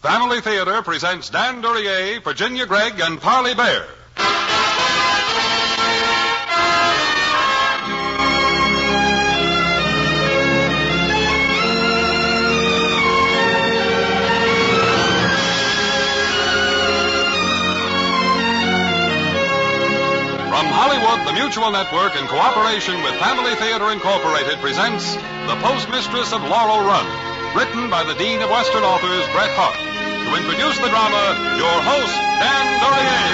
Family Theater presents Dan Duryea, Virginia Gregg, and Parley Bear. From Hollywood, the Mutual Network, in cooperation with Family Theater Incorporated, presents The Postmistress of Laurel Run, written by the Dean of Western Authors, Bret Harte. To introduce the drama, your host, Dan Duryea.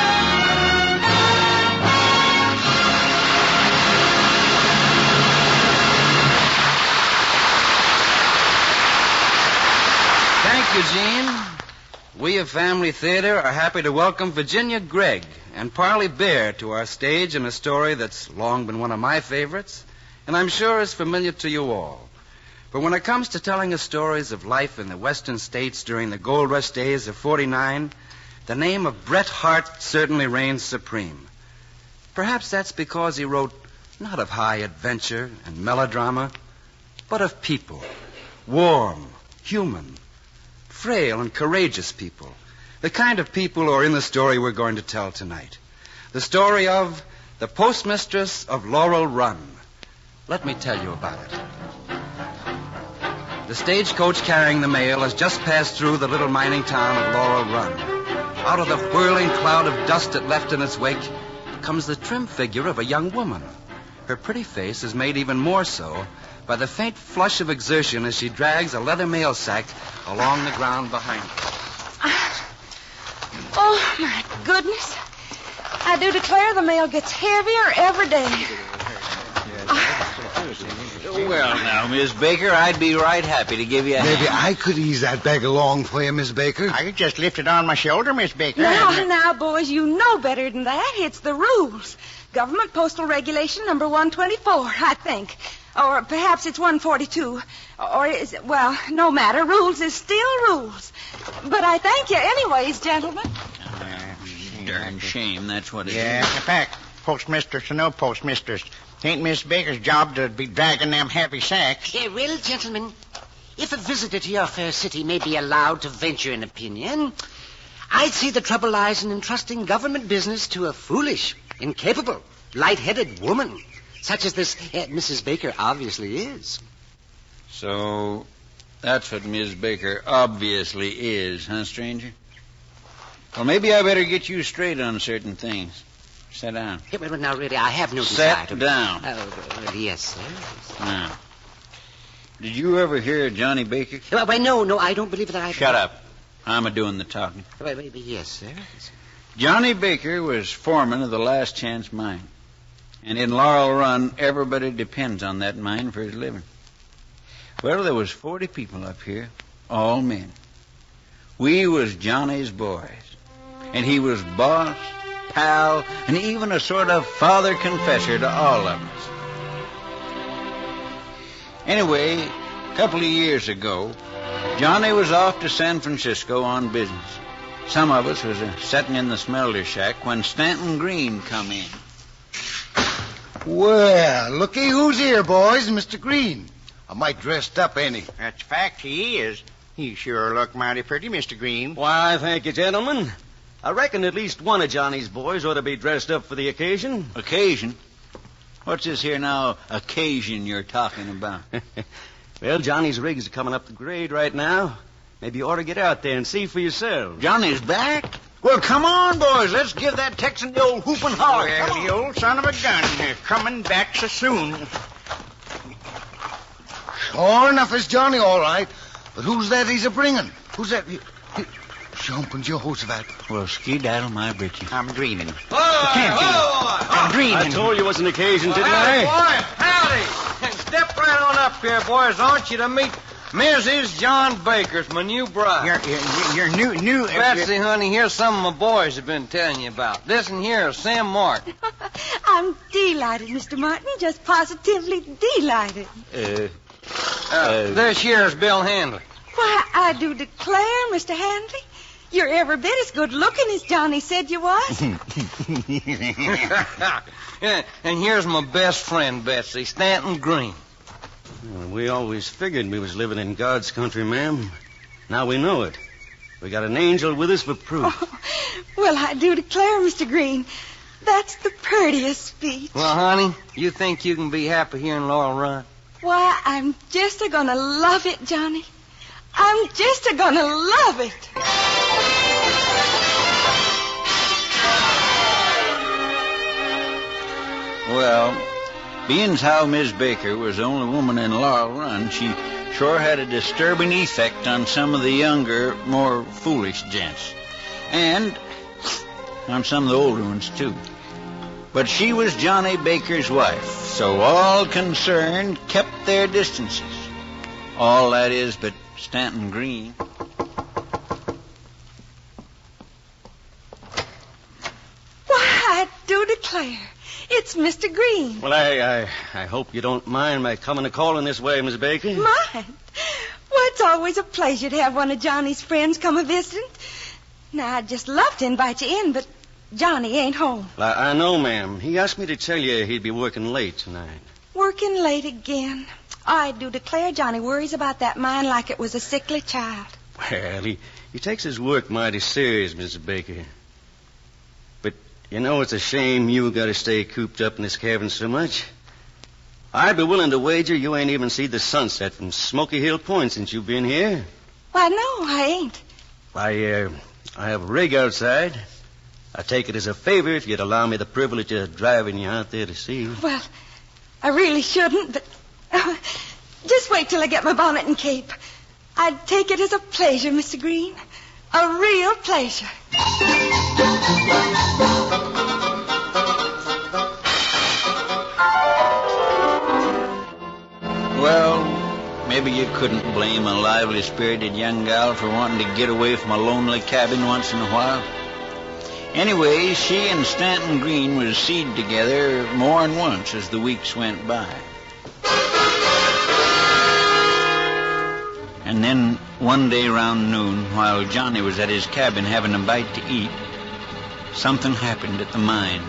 Thank you, Gene. We of Family Theater are happy to welcome Virginia Gregg and Parley Bear to our stage in a story that's long been one of my favorites, and I'm sure is familiar to you all. But when it comes to telling us stories of life in the western states during the gold rush days of '49, the name of Bret Harte certainly reigns supreme. Perhaps that's because he wrote not of high adventure and melodrama, but of people, warm, human, frail and courageous people, the kind of people who are in the story we're going to tell tonight. The story of the Postmistress of Laurel Run. Let me tell you about it. The stagecoach carrying the mail has just passed through the little mining town of Laurel Run. Out of the whirling cloud of dust it left in its wake comes the trim figure of a young woman. Her pretty face is made even more so by the faint flush of exertion as she drags a leather mail sack along the ground behind her. Oh, my goodness. I do declare the mail gets heavier every day. Well, now, Miss Baker, I'd be right happy to give you a hand. Maybe I could ease that bag along for you, Miss Baker. I could just lift it on my shoulder, Miss Baker. Now, boys, you know better than that. It's the rules. Government Postal Regulation number 124, I think. Or perhaps it's 142. Or is it, well, no matter. Rules is still rules. But I thank you anyways, gentlemen. Darn shame, that's what it is. Yeah, in fact, postmistress or no postmistress, ain't Miss Baker's job to be dragging them heavy sacks. Well, gentlemen, if a visitor to your fair city may be allowed to venture an opinion, I'd say the trouble lies in entrusting government business to a foolish, incapable, light-headed woman, such as this Mrs. Baker obviously is. So, that's what Miss Baker obviously is, huh, stranger? Well, maybe I better get you straight on certain things. Sit down. Yeah, well, now, really, I have no desire to... Sit down. Yes, sir. Now, did you ever hear of Johnny Baker? Well, no, I don't believe that I... Shut up. I'm a-doing the talking. Yes, sir. Johnny Baker was foreman of the Last Chance Mine. And in Laurel Run, everybody depends on that mine for his living. Well, there was 40 people up here, all men. We was Johnny's boys. And he was boss, pal, and even a sort of father confessor to all of us. Anyway, a couple of years ago, Johnny was off to San Francisco on business. Some of us was sitting in the smelter shack when Stanton Green come in. Well, looky who's here, boys. Mr. Green. I might dressed up, ain't he? That's a fact, he is. He sure look mighty pretty, Mr. Green. Why, thank you, gentlemen. I reckon at least one of Johnny's boys ought to be dressed up for the occasion. Occasion? What's this here now occasion you're talking about? Well, Johnny's rigs are coming up the grade right now. Maybe you ought to get out there and see for yourselves. Johnny's back? Well, come on, boys. Let's give that Texan the old whoop and holler. Well, the old son of a gun, coming back so soon. Sure enough is Johnny, all right. But who's that he's a-bringing? Who's that? Jumping Jehoshaphat. Well, skedaddle my britches. I'm dreaming. I'm dreaming. I told you it was an occasion, didn't I? Boys, howdy. Step right on up here, boys. I want you to meet Mrs. John Baker's my new bride. You're new... Betsy, honey, here's some of my boys have been telling you about. This one here is Sam Martin. I'm delighted, Mr. Martin. Just positively delighted. This here is Bill Handley. Why, I do declare, Mr. Handley, you're every bit as good looking as Johnny said you was. Yeah, and here's my best friend, Betsy, Stanton Green. Well, we always figured we was living in God's country, ma'am. Now we know it. We got an angel with us for proof. Oh, well, I do declare, Mr. Green, that's the prettiest speech. Well, honey, you think you can be happy here in Laurel Run? Why, I'm just a-gonna love it, Johnny. I'm just a-gonna love it. Well, being how Miss Baker was the only woman in Laurel Run, she sure had a disturbing effect on some of the younger, more foolish gents. And on some of the older ones, too. But she was Johnny Baker's wife, so all concerned kept their distances. All, that is, but Stanton Green. Why, I do declare, it's Mr. Green. Well, I hope you don't mind my coming to call in this way, Miss Baker. Mind? Well, it's always a pleasure to have one of Johnny's friends come a-visiting. Now, I'd just love to invite you in, but Johnny ain't home. Well, I know, ma'am. He asked me to tell you he'd be working late tonight. Working late again. I do declare Johnny worries about that mine like it was a sickly child. Well, he takes his work mighty serious, Mrs. Baker. But, you know, it's a shame you got to stay cooped up in this cabin so much. I'd be willing to wager you ain't even seen the sunset from Smoky Hill Point since you've been here. Why, no, I ain't. I have a rig outside. I take it as a favor if you'd allow me the privilege of driving you out there to see. Well, I really shouldn't, but just wait till I get my bonnet and cape. I'd take it as a pleasure, Mr. Green. A real pleasure. Well, maybe you couldn't blame a lively-spirited young gal for wanting to get away from a lonely cabin once in a while. Anyway, she and Stanton Green was seed together more than once as the weeks went by. And then one day around noon, while Johnny was at his cabin having a bite to eat, something happened at the mine.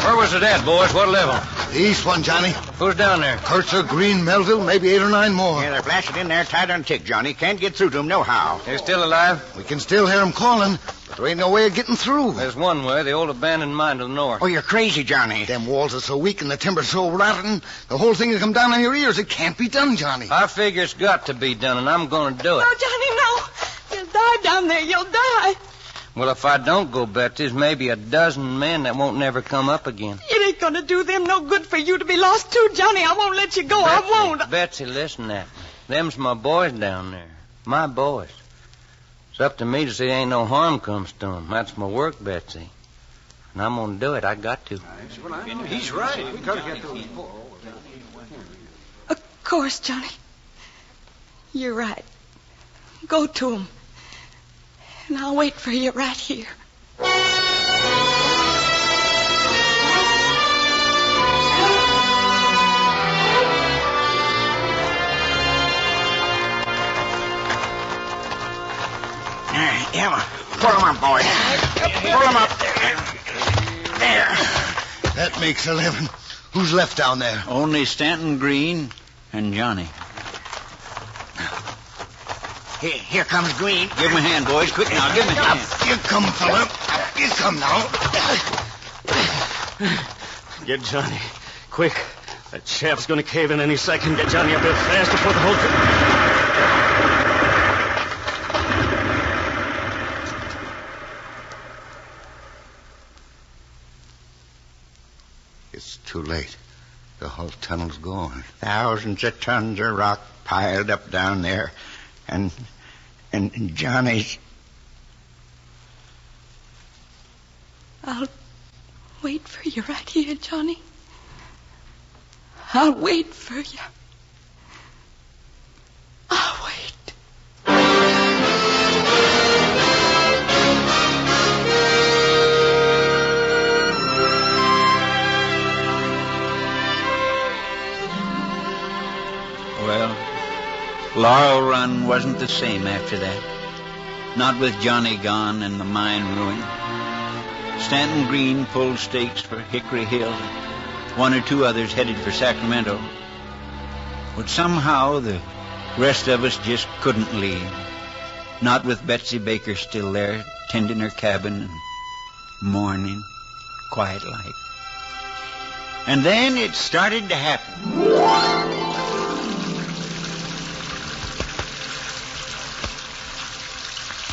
Where was it at, boys? What level? The east one, Johnny. Who's down there? Purser, Green, Melville, maybe 8 or 9 more. Yeah, they're flashing in there tighter than tick, Johnny. Can't get through to them nohow. They're still alive? We can still hear them calling, but there ain't no way of getting through. There's one way, the old abandoned mine to the north. Oh, you're crazy, Johnny. Them walls are so weak and the timber so rotten, the whole thing will come down on your ears. It can't be done, Johnny. I figure it's got to be done, and I'm going to do it. No, Johnny, no. You'll die down there. You'll die. Well, if I don't go, Betsy, there's maybe a dozen men that won't never come up again. It ain't gonna do them no good for you to be lost too, Johnny. I won't let you go. Betsy, I won't. Betsy, listen at me. Them's my boys down there. My boys. It's up to me to see ain't no harm comes to them. That's my work, Betsy. And I'm going to do it. I got to. He's right. We gotta get through. Of course, Johnny. You're right. Go to him. And I'll wait for you right here. Yeah, pull them up, boys. Pull them up. There. That makes 11. Who's left down there? Only Stanton Green and Johnny. Here comes Green. Give him a hand, boys. Quick now, give him a hand. Up you come, fella. Up you come now. Get Johnny. Quick. That shaft's going to cave in any second. Get Johnny up there fast before the whole... It's too late. The whole tunnel's gone. Thousands of tons of rock piled up down there. And Johnny's... I'll wait for you right here, Johnny. I'll wait for you. I'll wait. Well, Laurel Run wasn't the same after that. Not with Johnny gone and the mine ruined. Stanton Green pulled stakes for Hickory Hill. One or two others headed for Sacramento. But somehow the rest of us just couldn't leave. Not with Betsy Baker still there, tending her cabin and mourning, quiet like. And then it started to happen.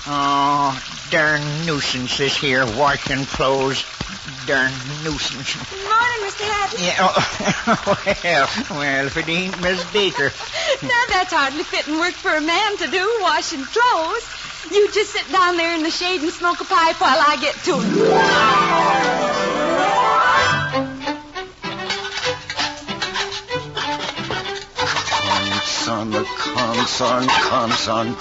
Oh, darn nuisance this here, washing clothes. Darn nuisance. Good morning, Mr. Hadley. Yeah, well, if it ain't Miss Baker. Now, that's hardly fitting work for a man to do, washing clothes. You just sit down there in the shade and smoke a pipe while I get to it. Conson.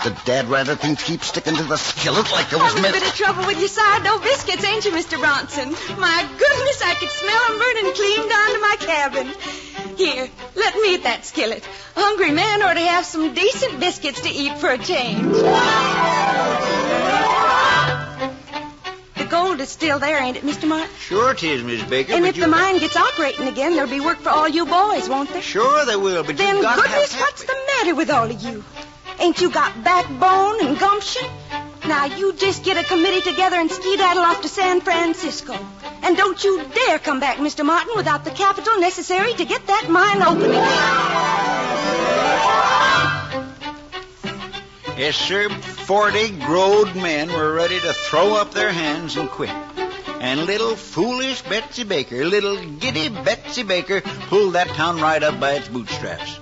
The dad rather things keep sticking to the skillet like there was having a bit of trouble with your sourdough biscuits, ain't you, Mr. Bronson? My goodness, I could smell 'em burning clean down to my cabin. Here, let me eat that skillet. A hungry man ought to have some decent biscuits to eat for a change. The gold is still there, ain't it, Mr. Martin? Sure it is, Miss Baker. And if the mine gets operating again, there'll be work for all you boys, won't there? Sure there will, but then you've got goodness, to have... what's the matter with all of you? Ain't you got backbone and gumption? Now, you just get a committee together and skedaddle off to San Francisco. And don't you dare come back, Mr. Martin, without the capital necessary to get that mine open again. Yes, sir. 40 growed men were ready to throw up their hands and quit. And little foolish Betsy Baker, little giddy Betsy Baker, pulled that town right up by its bootstraps.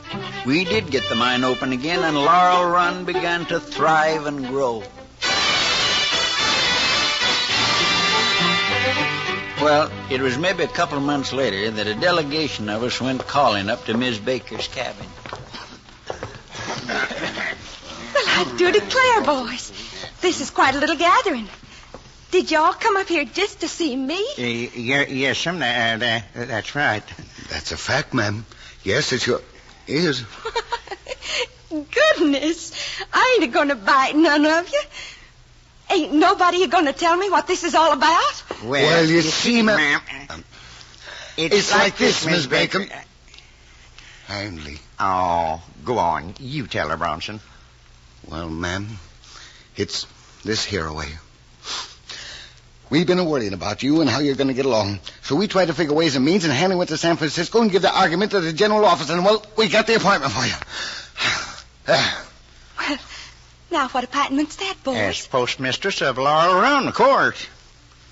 We did get the mine open again, and Laurel Run began to thrive and grow. Well, it was maybe a couple of months later that a delegation of us went calling up to Miss Baker's cabin. Well, I do declare, boys, this is quite a little gathering. Did y'all come up here just to see me? Yes, ma'am. That's right. That's a fact, ma'am. Yes, it sure is. Goodness, I ain't going to bite none of you. Ain't nobody going to tell me what this is all about? Well, you see, ma'am, it's like this, Miss Baker. Kindly. Oh, go on. You tell her, Bronson. Well, ma'am, it's this here way. We've been worrying about you and how you're going to get along. So we tried to figure ways and means, and Hanley went to San Francisco and give the argument to the general office, and, well, we got the appointment for you. Well, now what appointment's that, boys? As postmistress of Laurel Run, of course.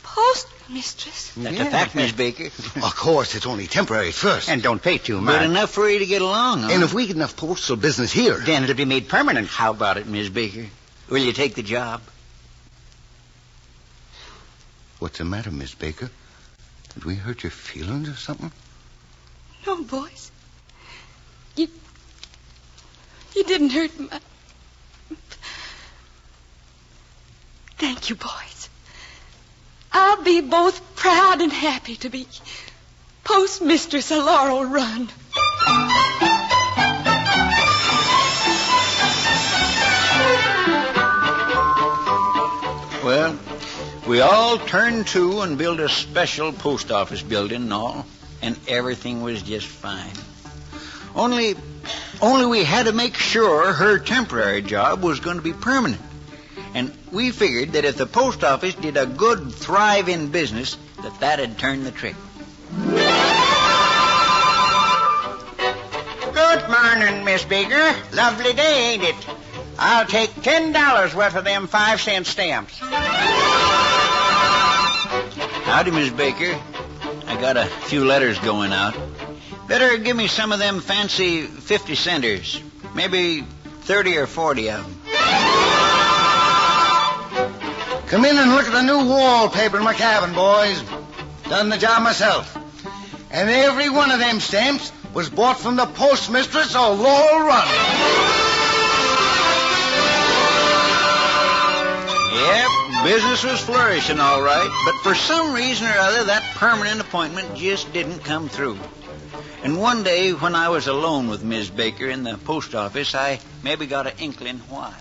Postmistress? That's a fact, Miss Baker. Of course, it's only temporary at first. And don't pay too much. But enough for you to get along, huh? And if we get enough postal business here... Then it'll be made permanent. How about it, Miss Baker? Will you take the job? What's the matter, Miss Baker? Did we hurt your feelings or something? No, boys. You didn't hurt my... Thank you, boys. I'll be both proud and happy to be postmistress of Laurel Run. Well, we all turned to and built a special post office building and all, and everything was just fine. Only we had to make sure her temporary job was going to be permanent. And we figured that if the post office did a good, thriving business, that'd turn the trick. Good morning, Miss Baker. Lovely day, ain't it? I'll take $10 worth of them 5-cent stamps. Howdy, Miss Baker. I got a few letters going out. Better give me some of them fancy 50-centers. Maybe 30 or 40 of them. Come in and look at the new wallpaper in my cabin, boys. Done the job myself. And every one of them stamps was bought from the postmistress of Laurel Run. Yep, business was flourishing all right, but for some reason or other, that permanent appointment just didn't come through. And one day, when I was alone with Miss Baker in the post office, I maybe got an inkling why.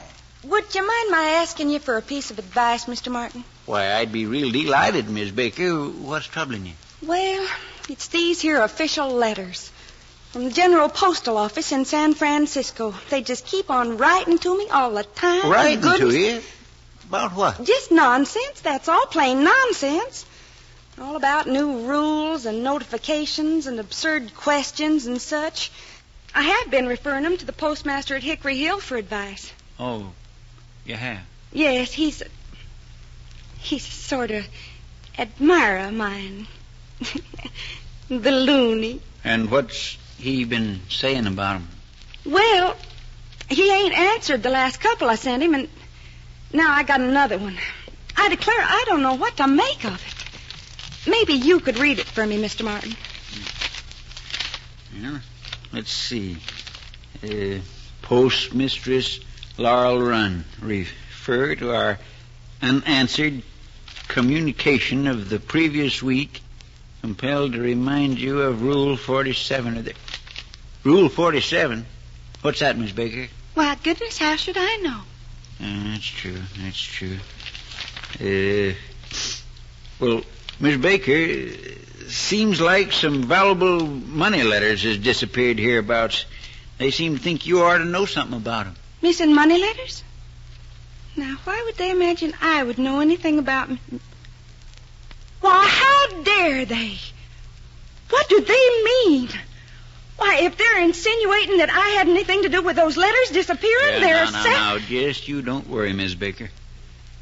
Would you mind my asking you for a piece of advice, Mr. Martin? Why, I'd be real delighted, Miss Baker. What's troubling you? Well, it's these here official letters from the General Postal Office in San Francisco. They just keep on writing to me all the time. Writing to you? About what? Just nonsense, that's all. Plain nonsense. All about new rules and notifications and absurd questions and such. I have been referring them to the postmaster at Hickory Hill for advice. Oh, you have? Yes, he's a sort of admirer of mine. The loony. And what's he been saying about him? Well, he ain't answered the last couple I sent him, and now I got another one. I declare I don't know what to make of it. Maybe you could read it for me, Mr. Martin. Yeah. Let's see. Postmistress Laurel Run. Refer to our unanswered communication of the previous week. Compelled to remind you of Rule 47. Rule 47? What's that, Miss Baker? Why, goodness, how should I know? That's true. That's true. Well, Miss Baker, seems like some valuable money letters has disappeared hereabouts. They seem to think you ought to know something about them. Missing money letters? Now, why would they imagine I would know anything about... Why, how dare they? What do they mean? Why, if they're insinuating that I had anything to do with those letters disappearing, Now, just you don't worry, Miss Baker.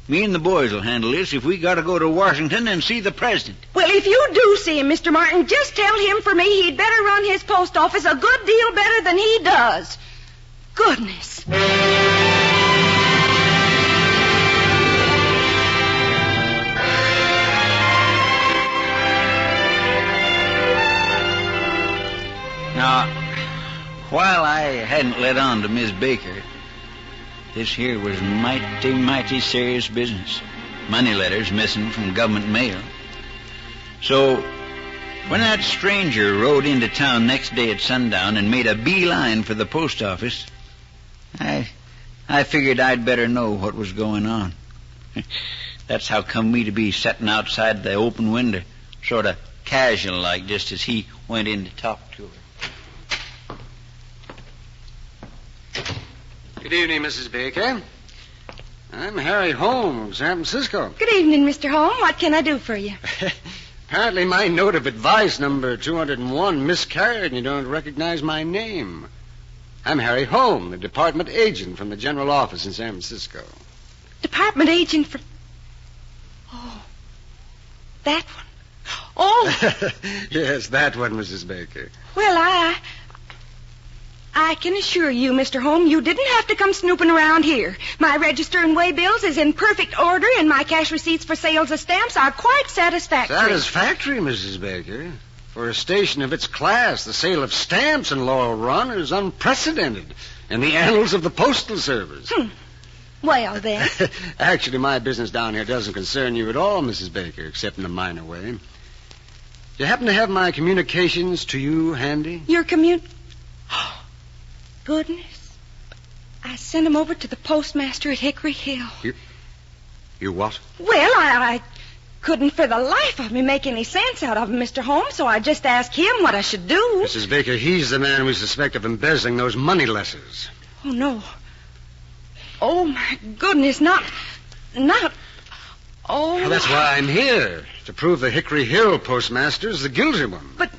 Me and the boys will handle this if we got to go to Washington and see the president. Well, if you do see him, Mr. Martin, just tell him for me he'd better run his post office a good deal better than he does. Goodness. Now, while I hadn't let on to Miss Baker, this here was mighty serious business. Money letters missing from government mail. So, when that stranger rode into town next day at sundown and made a beeline for the post office, I figured I'd better know what was going on. That's how come me to be sitting outside the open window, sort of casual-like, just as he went in to talk to her. Good evening, Mrs. Baker. I'm Harry Holmes of San Francisco. Good evening, Mr. Holmes. What can I do for you? Apparently my note of advice number 201 miscarried and you don't recognize my name. I'm Harry Holmes, the department agent from the general office in San Francisco. Department agent from... Oh, that one. Oh! Yes, that one, Mrs. Baker. Well, I can assure you, Mr. Holmes, you didn't have to come snooping around here. My register and way bills is in perfect order, and my cash receipts for sales of stamps are quite satisfactory. Satisfactory, Mrs. Baker? For a station of its class, the sale of stamps in Laurel Run is unprecedented in the annals of the Postal Service. Well, then. Actually, my business down here doesn't concern you at all, Mrs. Baker, except in a minor way. Do you happen to have my communications to you handy? Your Goodness. I sent him over to the postmaster at Hickory Hill. You what? Well, I couldn't for the life of me make any sense out of him, Mr. Holmes, so I just asked him what I should do. Mrs. Baker, he's the man we suspect of embezzling those money letters. Oh, no. Oh, my goodness, not... Oh... Well, that's why I'm here, to prove the Hickory Hill postmaster's the guilty one. But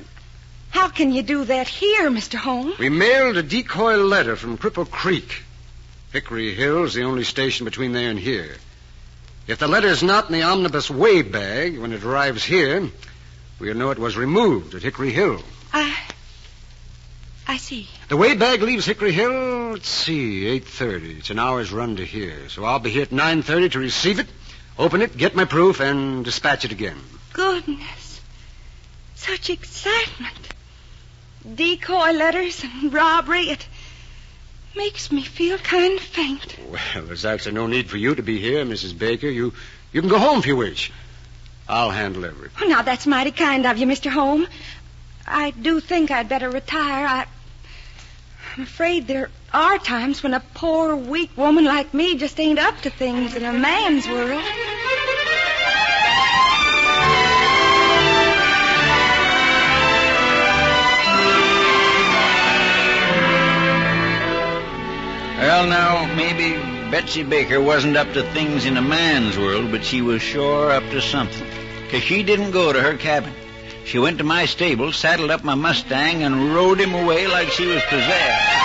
how can you do that here, Mr. Holmes? We mailed a decoy letter from Cripple Creek. Hickory Hill's the only station between there and here. If the letter's not in the omnibus way bag when it arrives here, we'll know it was removed at Hickory Hill. I see. The way bag leaves Hickory Hill, let's see, 8:30. It's an hour's run to here. So I'll be here at 9:30 to receive it, open it, get my proof, and dispatch it again. Goodness. Such excitement. Decoy letters and robbery. It makes me feel kind of faint. Well, there's actually no need for you to be here, Mrs. Baker. You can go home if you wish. I'll handle everything. Oh, now, that's mighty kind of you, Mr. Holmes. I do think I'd better retire. I'm afraid there are times when a poor, weak woman like me just ain't up to things in a man's world. Well, now, maybe Betsy Baker wasn't up to things in a man's world, but she was sure up to something. 'Cause she didn't go to her cabin. She went to my stable, saddled up my Mustang, and rode him away like she was possessed.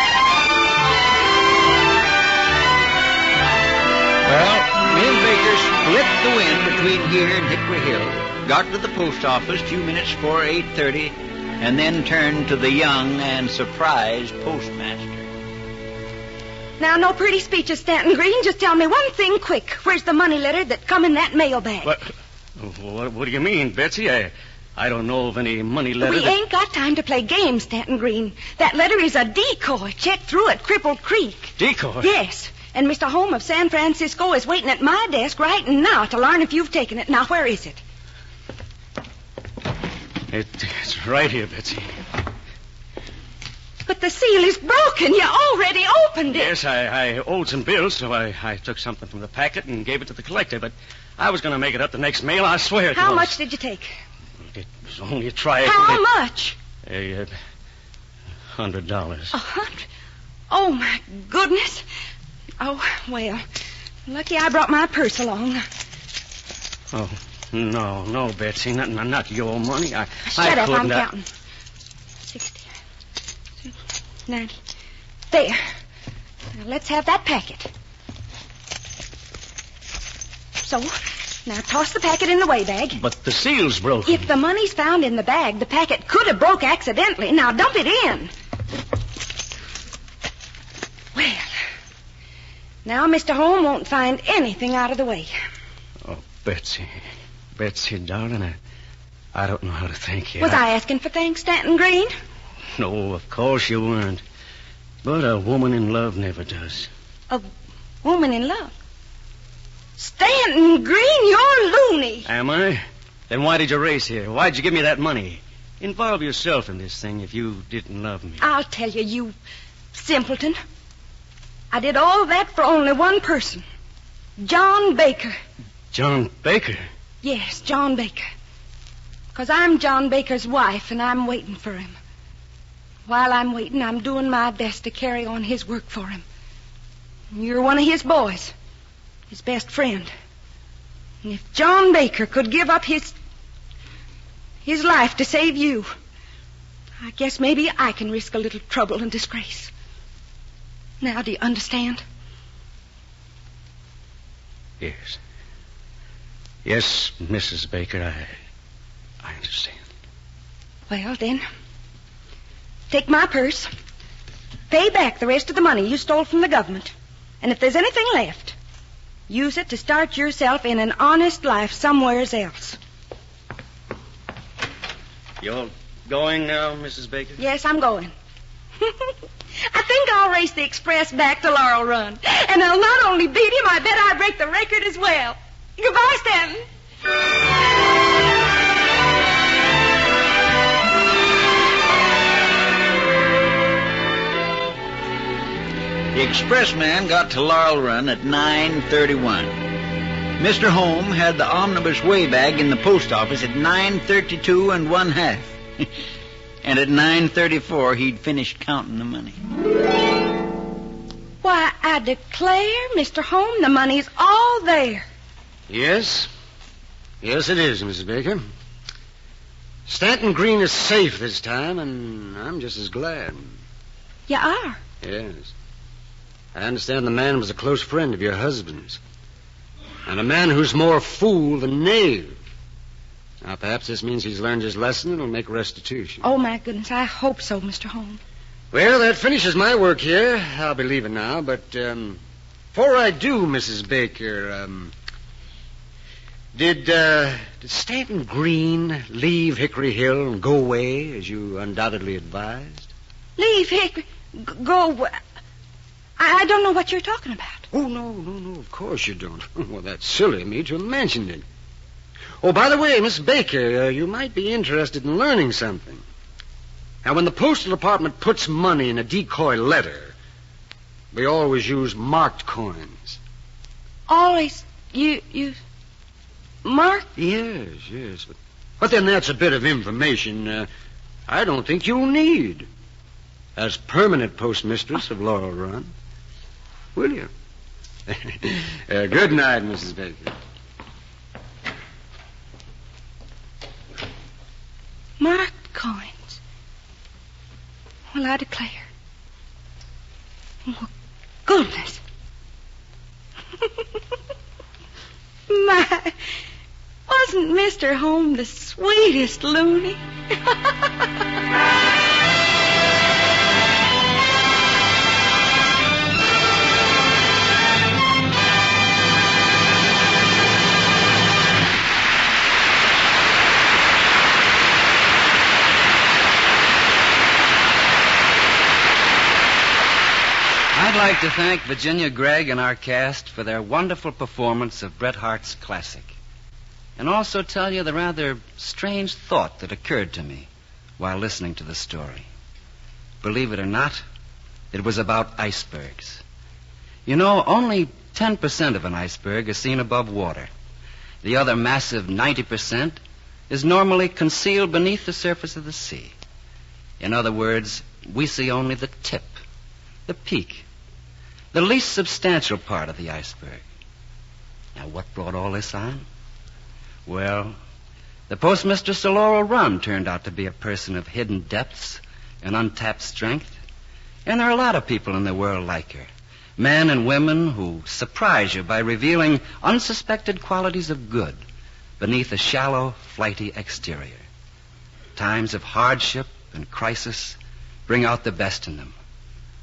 Well, me and Baker split the wind between here and Hickory Hill, got to the post office 2 minutes before 8:30, and then turned to the young and surprised postmaster. Now, no pretty speeches, Stanton Green. Just tell me one thing quick. Where's the money letter that come in that mail bag? What do you mean, Betsy? I don't know of any money letter. We ain't got time to play games, Stanton Green. That letter is a decoy. Check through at Crippled Creek. Decoy? Yes. And Mr. Holmes of San Francisco is waiting at my desk right now to learn if you've taken it. Now, where is it? It's right here, Betsy. But the seal is broken. You already opened it. Yes, I owed some bills, so I took something from the packet and gave it to the collector, but I was going to make it up the next mail, I swear. How much did you take? It was only a try. How much? $100. $100? Oh, my goodness. Oh, well, lucky I brought my purse along. Oh, no, Betsy, not your money. Shut up, I'm counting. 60, 90. There. Now, let's have that packet. So, now toss the packet in the way bag. But the seal's broken. If the money's found in the bag, the packet could have broke accidentally. Now, dump it in. Well, now Mr. Holmes won't find anything out of the way. Oh, Betsy, darling, I don't know how to thank you. Was I asking for thanks, Stanton Green? No, of course you weren't. But a woman in love never does. A woman in love? Stanton Green, you're loony. Am I? Then why did you race here? Why'd you give me that money? Involve yourself in this thing if you didn't love me. I'll tell you, you simpleton. I did all that for only one person. John Baker. John Baker? Yes, John Baker. 'Cause I'm John Baker's wife, and I'm waiting for him. While I'm waiting, I'm doing my best to carry on his work for him. You're one of his boys, his best friend. And if John Baker could give up his life to save you, I guess maybe I can risk a little trouble and disgrace. Now, do you understand? Yes. Yes, Mrs. Baker, I understand. Well, then, take my purse, pay back the rest of the money you stole from the government, and if there's anything left, use it to start yourself in an honest life somewhere else. You're going now, Mrs. Baker? Yes, I'm going. I think I'll race the express back to Laurel Run. And I'll not only beat him, I bet I'll break the record as well. Goodbye, Stanton. The expressman got to Laurel Run at 9:31. Mr. Holmes had the omnibus weigh bag in the post office at 9:32 1/2. And at 9:34, he'd finished counting the money. Why, I declare, Mr. Holmes, the money's all there. Yes. Yes, it is, Mrs. Baker. Stanton Green is safe this time, and I'm just as glad. You are? Yes. I understand the man was a close friend of your husband's. And a man who's more fool than knave. Now, perhaps this means he's learned his lesson and will make restitution. Oh, my goodness, I hope so, Mr. Holmes. Well, that finishes my work here. I'll be leaving now, but before I do, Mrs. Baker, did Stanton Green leave Hickory Hill and go away, as you undoubtedly advised? Leave Hickory? Go away? I don't know what you're talking about. Oh, no, of course you don't. Well, that's silly of me to have mentioned it. Oh, by the way, Miss Baker, you might be interested in learning something. Now, when the Postal Department puts money in a decoy letter, We always use marked coins. Always you mark? Yes. But then that's a bit of information I don't think you'll need as permanent postmistress of Laurel Run. Will you? Good night, Mrs. Baker. Marked coins. Well, I declare. Oh, goodness. My, wasn't Mr. Home the sweetest loony? I'd like to thank Virginia Gregg and our cast for their wonderful performance of Bret Harte's classic. And also tell you the rather strange thought that occurred to me while listening to the story. Believe it or not, it was about icebergs. You know, only 10% of an iceberg is seen above water. The other massive 90% is normally concealed beneath the surface of the sea. In other words, we see only the tip, the peak, the least substantial part of the iceberg. Now, what brought all this on? Well, the postmistress of Laurel Run turned out to be a person of hidden depths and untapped strength. And there are a lot of people in the world like her. Men and women who surprise you by revealing unsuspected qualities of good beneath a shallow, flighty exterior. Times of hardship and crisis bring out the best in them,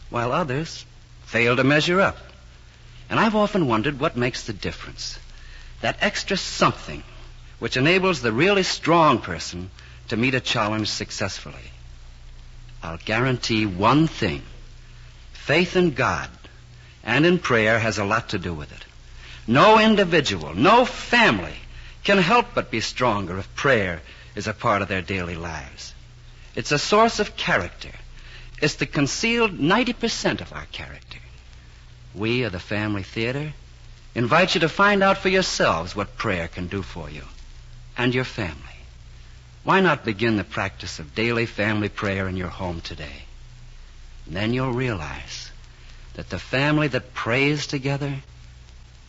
while others fail to measure up. And I've often wondered what makes the difference. That extra something which enables the really strong person to meet a challenge successfully. I'll guarantee one thing. Faith in God and in prayer has a lot to do with it. No individual, no family can help but be stronger if prayer is a part of their daily lives. It's a source of character. It's the concealed 90% of our character. We of the Family Theater invite you to find out for yourselves what prayer can do for you and your family. Why not begin the practice of daily family prayer in your home today? And then you'll realize that the family that prays together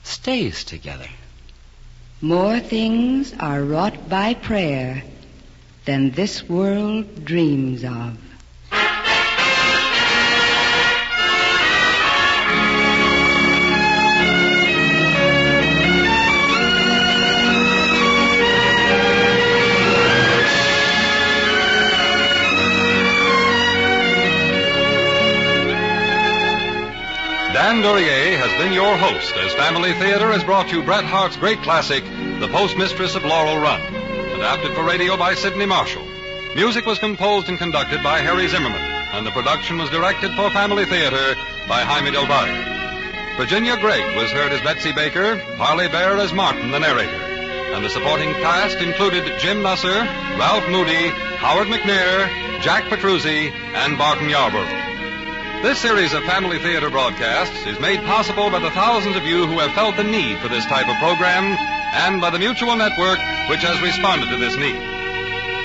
stays together. More things are wrought by prayer than this world dreams of. Dan Duryea has been your host as Family Theater has brought you Bret Harte's great classic, The Postmistress of Laurel Run, adapted for radio by Sidney Marshall. Music was composed and conducted by Harry Zimmerman, and the production was directed for Family Theater by Jaime Del Valle. Virginia Gregg was heard as Betsy Baker, Parley Bear as Martin, the narrator. And the supporting cast included Jim Nusser, Ralph Moody, Howard McNair, Jack Petruzzi, and Barton Yarborough. This series of Family Theater broadcasts is made possible by the thousands of you who have felt the need for this type of program and by the Mutual Network, which has responded to this need.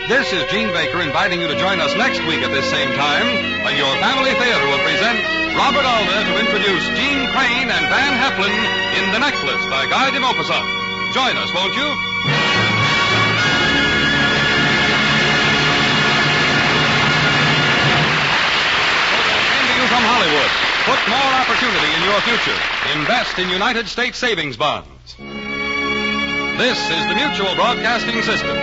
This is Gene Baker inviting you to join us next week at this same time when your Family Theater will present Robert Alda to introduce Gene Crane and Van Heflin in The Necklace by Guy de Maupassant. Join us, won't you? From Hollywood. Put more opportunity in your future. Invest in United States savings bonds. This is the Mutual Broadcasting System.